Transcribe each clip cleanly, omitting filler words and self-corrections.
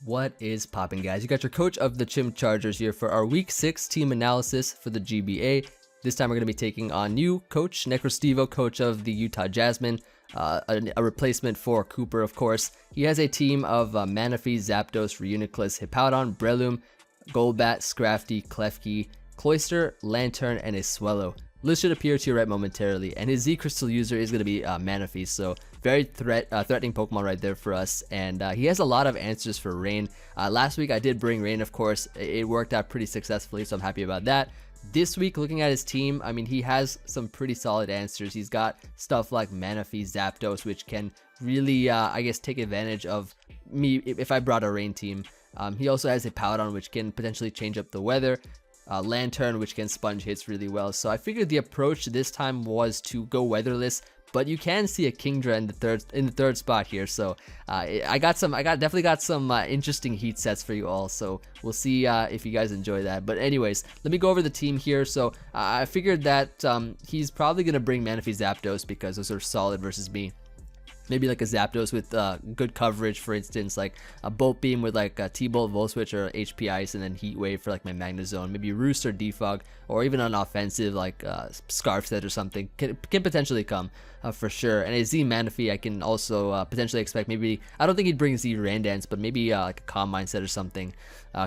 What is poppin', guys? You got your coach of the Chim Chargers here for our week 6 team analysis for the GBA. This time we're going to be taking on new coach necrostevo, coach of the Utah Jasmine, a replacement for Cooper, of course. He has a team of Manaphy, Zapdos, Reuniclus, Hippowdon, Breloom, Golbat, Scrafty, Klefki, Cloyster, Lantern, and a Swellow. List should appear to your right momentarily, and his Z Crystal user is going to be Manaphy, so very threatening Pokemon right there for us, and he has a lot of answers for Rain. Last week I did bring Rain, of course. It worked out pretty successfully, so I'm happy about that. This week, looking at his team, I mean, he has some pretty solid answers. He's got stuff like Manaphy, Zapdos, which can really, I guess, take advantage of me if I brought a Rain team. He also has a Hippowdon, which can potentially change up the weather. Lantern, which can sponge hits really well. So I figured the approach this time was to go weatherless, but you can see a Kingdra in the third spot here. So I definitely got some interesting heat sets for you all. So we'll see if you guys enjoy that. But anyways, let me go over the team here. So I figured that he's probably gonna bring Manaphy, Zapdos because those are solid versus me. Maybe like a Zapdos with good coverage, for instance, like a Bolt Beam with like a T-Bolt, Volt Switch, or HP Ice, and then Heat Wave for like my Magnezone. Maybe Roost or Defog, or even an offensive like Scarf Set or something can potentially come for sure. And a Z Manaphy, I can also potentially expect. Maybe, I don't think he'd bring Z Randance, but maybe like a Calm Mindset or something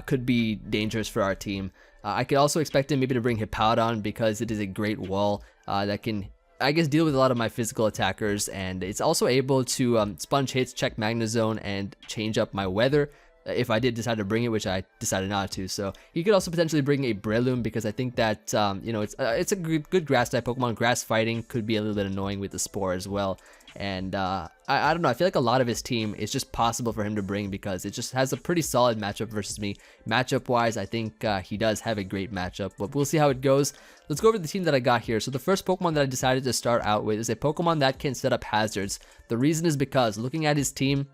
could be dangerous for our team. I could also expect him maybe to bring Hippowdon because it is a great wall that can, I guess, deal with a lot of my physical attackers, and it's also able to sponge hits, check Magnezone, and change up my weather if I did decide to bring it, which I decided not to. So he could also potentially bring a Breloom because I think that you know, it's a good grass type Pokemon. Grass fighting could be a little bit annoying with the Spore as well. And I don't know, I feel like a lot of his team is just possible for him to bring because it just has a pretty solid matchup versus me. Matchup wise, I think he does have a great matchup, but we'll see how it goes. Let's go over the team that I got here. So the first Pokemon that I decided to start out with is a Pokemon that can set up hazards. The reason is because looking at his team,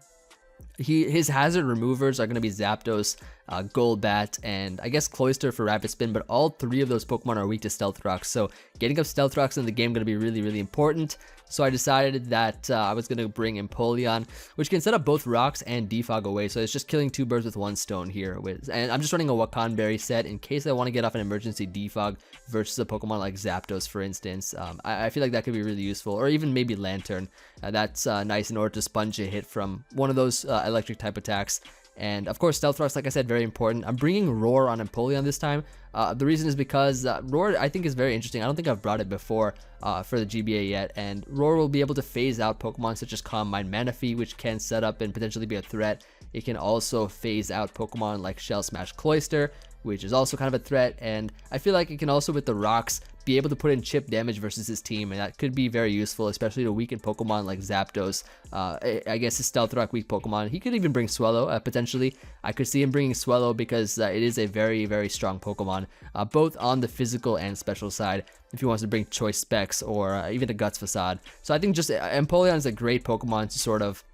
his hazard removers are going to be Zapdos, Golbat, and I guess Cloyster for Rapid Spin, but all three of those Pokemon are weak to Stealth Rocks, so getting up Stealth Rocks in the game is going to be really important. So I decided that I was going to bring Empoleon, which can set up both Rocks and Defog away, so it's just killing two birds with one stone here. And I'm just running a Wakanberry set in case I want to get off an emergency Defog versus a Pokemon like Zapdos, for instance. I feel like that could be really useful, or even maybe Lantern. That's nice in order to sponge a hit from one of those electric type attacks. And of course, Stealth Rocks, like I said, very important. I'm bringing Roar on Empoleon this time. The reason is because Roar, I think, is very interesting. I don't think I've brought it before for the GBA yet. And Roar will be able to phase out Pokemon such as Calm Mind, Manaphy, which can set up and potentially be a threat. It can also phase out Pokemon like Shell Smash, Cloyster, which is also kind of a threat. And I feel like it can also, with the Rocks, be able to put in chip damage versus his team, and that could be very useful, especially to weaken Pokemon like Zapdos. I guess his Stealth Rock weak Pokemon. He could even bring Swellow, potentially. I could see him bringing Swellow because it is a very strong Pokemon, both on the physical and special side, if he wants to bring Choice Specs or even a Guts Facade. So I think just Empoleon is a great Pokemon to sort of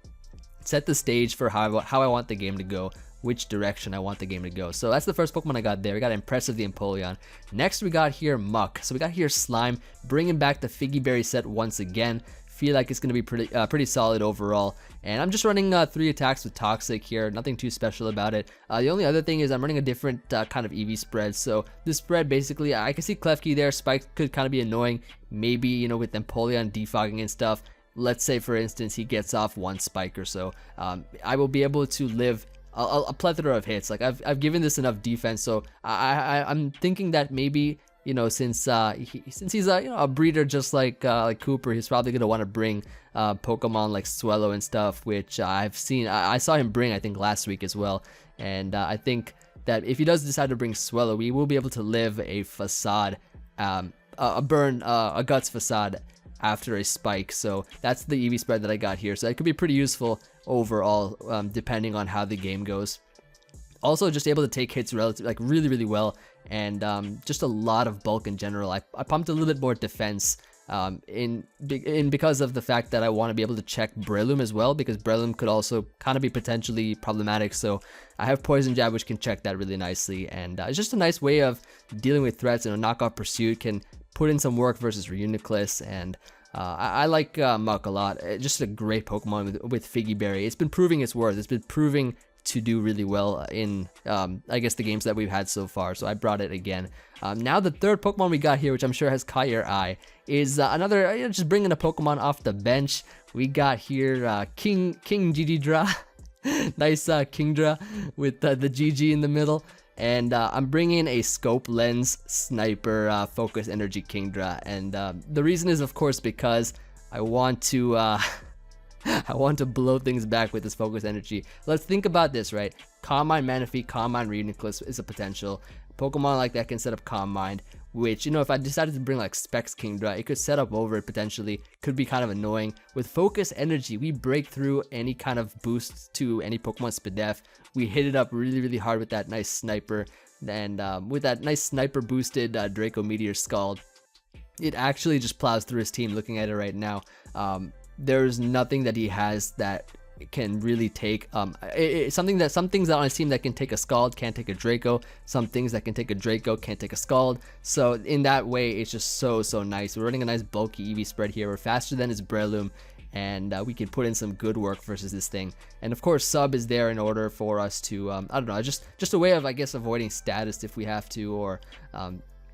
set the stage for how I want the game to go, which direction I want the game to go. So that's the first Pokemon I got there. We got Impressive the Empoleon. Next we got here Muck. So we got here Slime, bringing back the Figgy Berry set once again. Feel like it's going to be pretty solid overall. And I'm just running 3 attacks with Toxic here. Nothing too special about it. The only other thing is I'm running a different kind of EV spread. So this spread, basically, I can see Klefki there. Spike could kind of be annoying. Maybe, you know, with Empoleon defogging and stuff. Let's say, for instance, he gets off 1 Spike or so. I will be able to live a plethora of hits. Like I've given this enough defense, so I'm thinking that maybe, you know, since he's a, you know, a breeder just like Cooper, he's probably gonna want to bring Pokemon like Swellow and stuff, which I've seen. I saw him bring, I think, last week as well, and I think that if he does decide to bring Swellow, we will be able to live a Facade, a Guts Facade after a Spike. So that's the EV spread that I got here, so it could be pretty useful overall, depending on how the game goes. Also, just able to take hits really well, and just a lot of bulk in general. I pumped a little bit more defense because of the fact that I want to be able to check Breloom as well, because Breloom could also kind of be potentially problematic. So I have Poison Jab, which can check that really nicely, and it's just a nice way of dealing with threats. And a Knockoff Pursuit can put in some work versus Reuniclus, and I like Muck a lot. Just a great Pokemon with Figgy Berry. It's been proving its worth. It's been proving to do really well in, I guess, the games that we've had so far. So I brought it again. Now the third Pokemon we got here, which I'm sure has caught your eye, is another, just bringing a Pokemon off the bench. We got here King Gididra. Nice Kingdra with the GG in the middle. And I'm bringing a scope lens sniper focus energy Kingdra. And the reason is, of course, because I want to I want to blow things back with this focus energy. Let's think about this, right? Calm Mind Manaphy, Calm Mind Reuniclus is a potential. Pokemon like that can set up Calm Mind, which, you know, if I decided to bring like Specs Kingdra, it could set up over it potentially. Could be kind of annoying. With Focus Energy, we break through any kind of boost to any Pokemon Spadef. We hit it up really, really hard with that nice sniper. And with that nice sniper boosted Draco Meteor Scald, it actually just plows through his team. Looking at it right now, there's nothing that he has that can really take some things that on his team that can take a Scald can't take a Draco. Some things that can take a Draco can't take a Scald. So in that way, it's just so nice. We're running a nice bulky EV spread here. We're faster than his Breloom, and we can put in some good work versus this thing. And of course, sub is there in order for us to I don't know, just a way of, I guess, avoiding status if we have to, or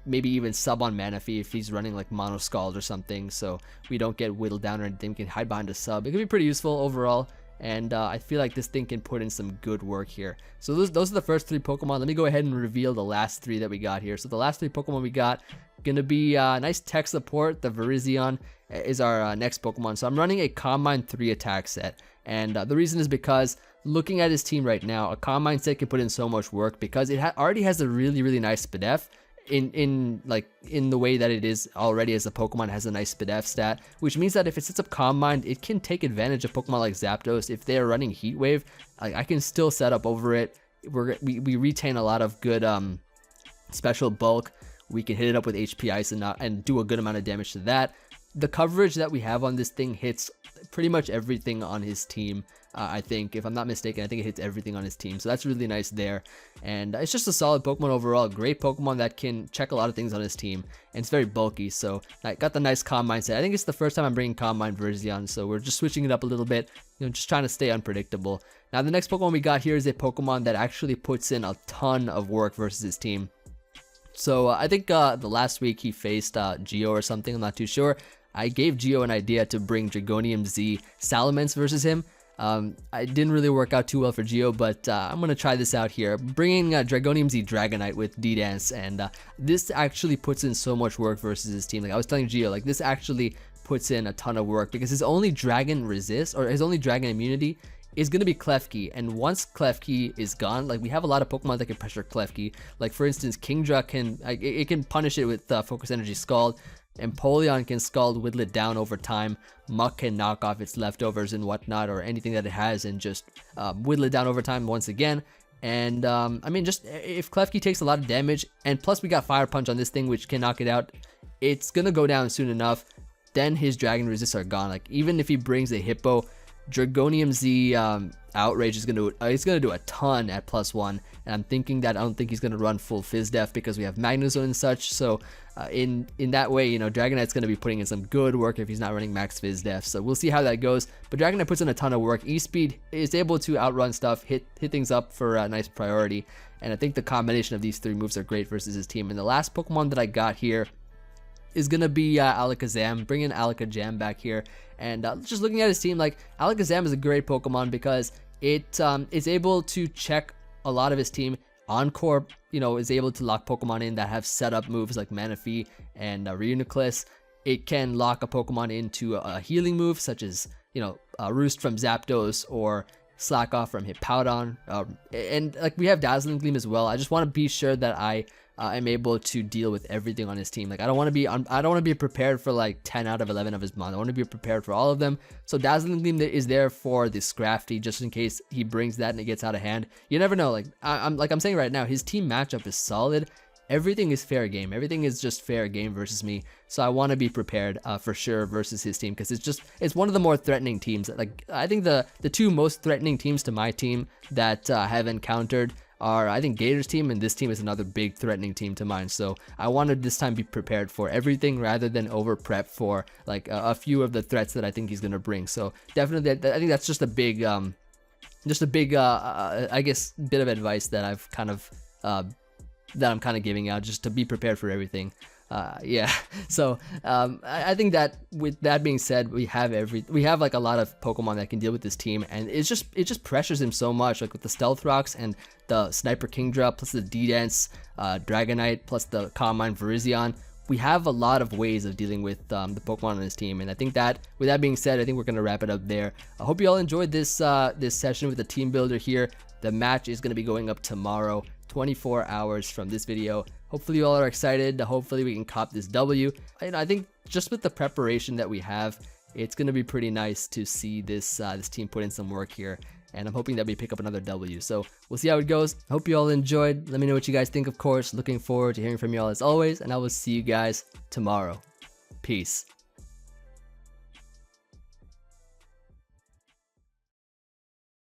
maybe even sub on Manaphy if he's running like Mono Scald or something, so we don't get whittled down or anything. We can hide behind a sub. It can be pretty useful overall, and I feel like this thing can put in some good work here. So those are the first three Pokemon. Let me go ahead and reveal the last three that we got here. So the last three Pokemon we got, gonna be nice tech support. The Virizion is our next Pokemon. So I'm running a Calm Mind 3 attack set, and the reason is because looking at his team right now, a Calm Mind set can put in so much work because it already has a really nice Spadef. In the way that it is already, as a Pokemon has a nice Spadef stat, which means that if it sets up Calm Mind, it can take advantage of Pokemon like Zapdos. If they are running Heat Wave, I can still set up over it. We retain a lot of good special bulk. We can hit it up with HP Ice and do a good amount of damage to that. The coverage that we have on this thing hits pretty much everything on his team. I think, if I'm not mistaken, I think it hits everything on his team. So that's really nice there. And it's just a solid Pokemon overall. Great Pokemon that can check a lot of things on his team. And it's very bulky. So I got the nice Calm Mind set. I think it's the first time I'm bringing Calm Mind Virizion. So we're just switching it up a little bit. You know, just trying to stay unpredictable. Now the next Pokemon we got here is a Pokemon that actually puts in a ton of work versus his team. So I think the last week he faced Geo or something. I'm not too sure. I gave Geo an idea to bring Dragonium Z Salamence versus him. It didn't really work out too well for Geo, but I'm going to try this out here. Bringing Dragonium Z Dragonite with D-Dance, and this actually puts in so much work versus his team. Like I was telling Geo, like this actually puts in a ton of work because his only Dragon resist, or his only Dragon immunity, is going to be Klefki. And once Klefki is gone, like we have a lot of Pokemon that can pressure Klefki. Like for instance, Kingdra it can punish it with Focus Energy Scald. Empoleon can Scald, whittle it down over time. Muck can knock off its leftovers and whatnot, or anything that it has, and just whittle it down over time once again. And I mean, just if Klefki takes a lot of damage, and plus we got Fire Punch on this thing, which can knock it out, it's gonna go down soon enough. Then his Dragon resists are gone. Like even if he brings a Hippo, Dragonium Z Outrage is gonna do a ton at +1, and I'm thinking that I don't think he's gonna run full Fizz Def because we have Magnezone and such. So in that way, you know, Dragonite's gonna be putting in some good work if he's not running max Fizz Def. So we'll see how that goes. But Dragonite puts in a ton of work. E-Speed is able to outrun stuff, hit things up for a nice priority, and I think the combination of these three moves are great versus his team. And the last Pokemon that I got here is gonna be Alakazam. Bringing Alakazam back here, and just looking at his team, like Alakazam is a great Pokemon because it is able to check a lot of his team. Encore, you know, is able to lock Pokemon in that have setup moves like Manaphy and Reuniclus. It can lock a Pokemon into a healing move such as, you know, Roost from Zapdos or Slack Off from Hippowdon, and like we have Dazzling Gleam as well. I just want to be sure that I am able to deal with everything on his team. Like I don't want to be prepared for like 10 out of 11 of his mon. I want to be prepared for all of them. So Dazzling Gleam is there for the Scrafty, just in case he brings that and it gets out of hand. You never know. Like I'm saying right now, his team matchup is solid. Everything is fair game. Everything is just fair game versus me. So I want to be prepared for sure versus his team, because it's one of the more threatening teams. Like I think the two most threatening teams to my team that have encountered are, I think, Gator's team, and this team is another big threatening team to mine. So I wanted this time be prepared for everything rather than over prep for like a few of the threats that I think he's gonna bring. So definitely, I think that's just a big just a big, I guess, bit of advice that I've kind of, that I'm kind of giving out, just to be prepared for everything. Yeah, so I think that with that being said, we have like a lot of Pokemon that can deal with this team, and it just pressures him so much, like with the Stealth Rocks and the Sniper Kingdra plus the D-Dance, Dragonite plus the Calm Mind Virizion. We have a lot of ways of dealing with the Pokemon on this team, and I think that with that being said, I think we're gonna wrap it up there. I hope you all enjoyed this this session with the team builder here. The match is gonna be going up tomorrow, 24 hours from this video. Hopefully you all are excited. Hopefully we can cop this W. And I think just with the preparation that we have, it's gonna be pretty nice to see this this team put in some work here. And I'm hoping that we pick up another W. So we'll see how it goes. Hope you all enjoyed. Let me know what you guys think, of course. Looking forward to hearing from you all as always. And I will see you guys tomorrow. Peace.